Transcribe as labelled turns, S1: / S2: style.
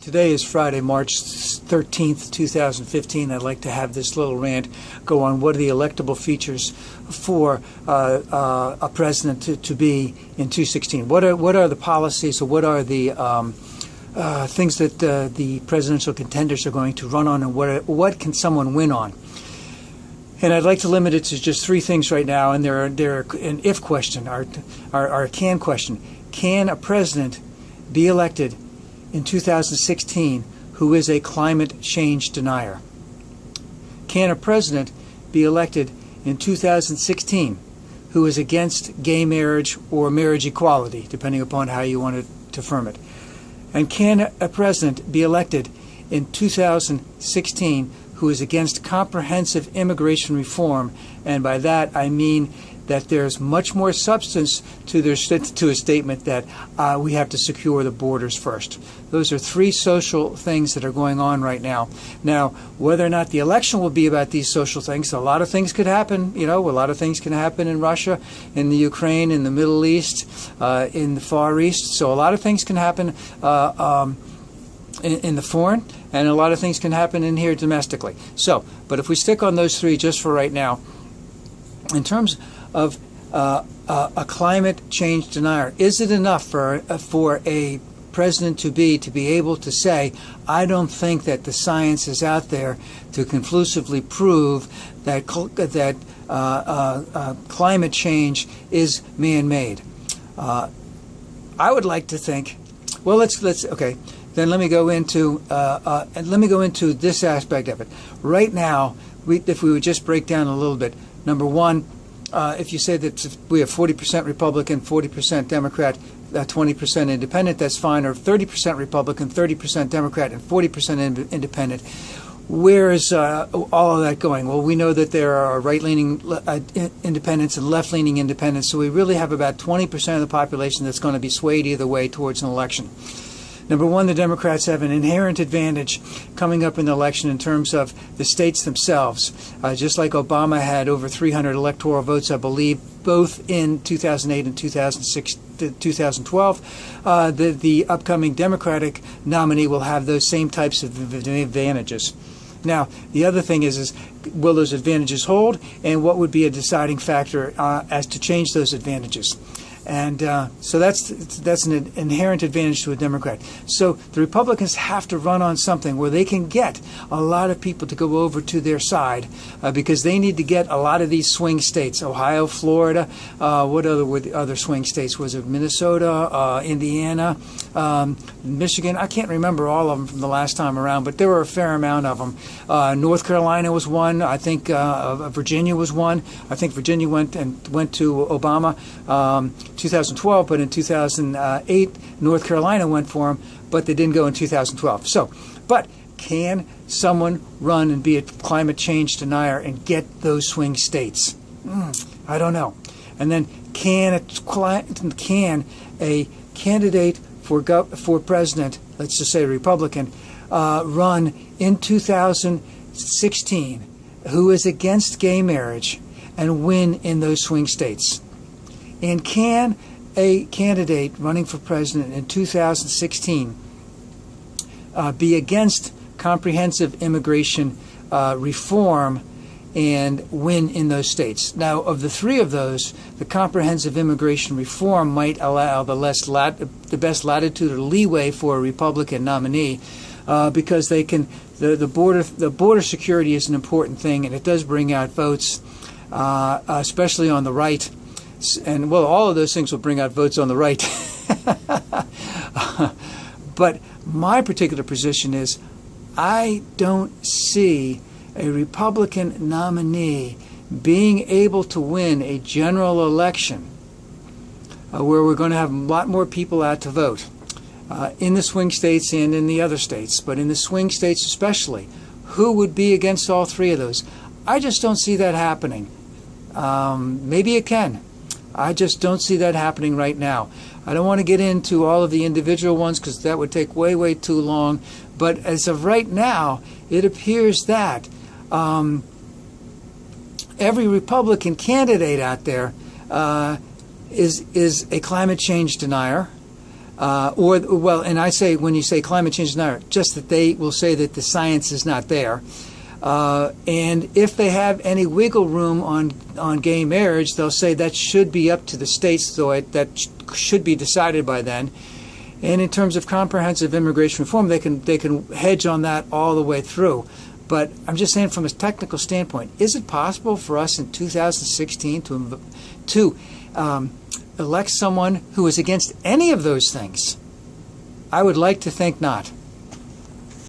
S1: Today is Friday, March 13th, 2015. I'd like to have this little rant go on what are the electable features for a president to be in 2016. What are the policies, or what are the things that the presidential contenders are going to run on, and what can someone win on? And I'd like to limit it to just three things right now, and they're an if question, or a can question. Can a president be elected in 2016 who is a climate change denier? Can a president be elected in 2016 who is against gay marriage or marriage equality, depending upon how you want to term it? And can a president be elected in 2016 who is against comprehensive immigration reform? And by that I mean that there's much more substance to a statement that we have to secure the borders first. Those are three social things that are going on right now. Now, whether or not the election will be about these social things, a lot of things could happen. You know, a lot of things can happen in Russia, in the Ukraine, in the Middle East, in the Far East. So a lot of things can happen in the foreign, and a lot of things can happen in here domestically. So, but if we stick on those three just for right now, in terms of a climate change denier, is it enough for a president to be able to say, I don't think that the science is out there to conclusively prove that climate change is man-made? I would like to think. Well, let's okay. Then let me go into this aspect of it. Right now, if we would just break down a little bit. Number one, if you say that we have 40% Republican, 40% Democrat, 20% Independent, that's fine, or 30% Republican, 30% Democrat, and 40% Independent. Where is all of that going? Well, we know that there are right-leaning independents and left-leaning independents, so we really have about 20% of the population that's going to be swayed either way towards an election. Number one, the Democrats have an inherent advantage coming up in the election in terms of the states themselves. Just like Obama had over 300 electoral votes, I believe, both in 2008 and 2012, the upcoming Democratic nominee will have those same types of advantages. Now, the other thing is will those advantages hold, and what would be a deciding factor as to change those advantages? And so that's an inherent advantage to a Democrat. So the Republicans have to run on something where they can get a lot of people to go over to their side because they need to get a lot of these swing states. Ohio, Florida, what other swing states? Was it Minnesota, Indiana, Michigan? I can't remember all of them from the last time around, but there were a fair amount of them. North Carolina was one. I think Virginia was one. I think Virginia went to Obama. 2012, but in 2008, North Carolina went for him, but they didn't go in 2012. So, but can someone run and be a climate change denier and get those swing states? I don't know. And then can a candidate for president, let's just say a Republican, run in 2016 who is against gay marriage and win in those swing states? And can a candidate running for president in 2016 be against comprehensive immigration reform and win in those states? Now, of the three of those, the comprehensive immigration reform might allow the best latitude or leeway for a Republican nominee because they can. The border security is an important thing, and it does bring out votes, especially on the right. And, well, all of those things will bring out votes on the right. But my particular position is I don't see a Republican nominee being able to win a general election where we're going to have a lot more people out to vote in the swing states and in the other states. But in the swing states especially, who would be against all three of those? I just don't see that happening. Maybe it can. I just don't see that happening right now. I don't want to get into all of the individual ones because that would take way, way too long. But as of right now, it appears that every Republican candidate out there is a climate change denier. And I say, when you say climate change is not, just that they will say that the science is not there. And if they have any wiggle room on gay marriage, they'll say that should be up to the states, so that should be decided by then. And in terms of comprehensive immigration reform, they can hedge on that all the way through. But I'm just saying, from a technical standpoint, is it possible for us in 2016 to elect someone who is against any of those things? I would like to think not.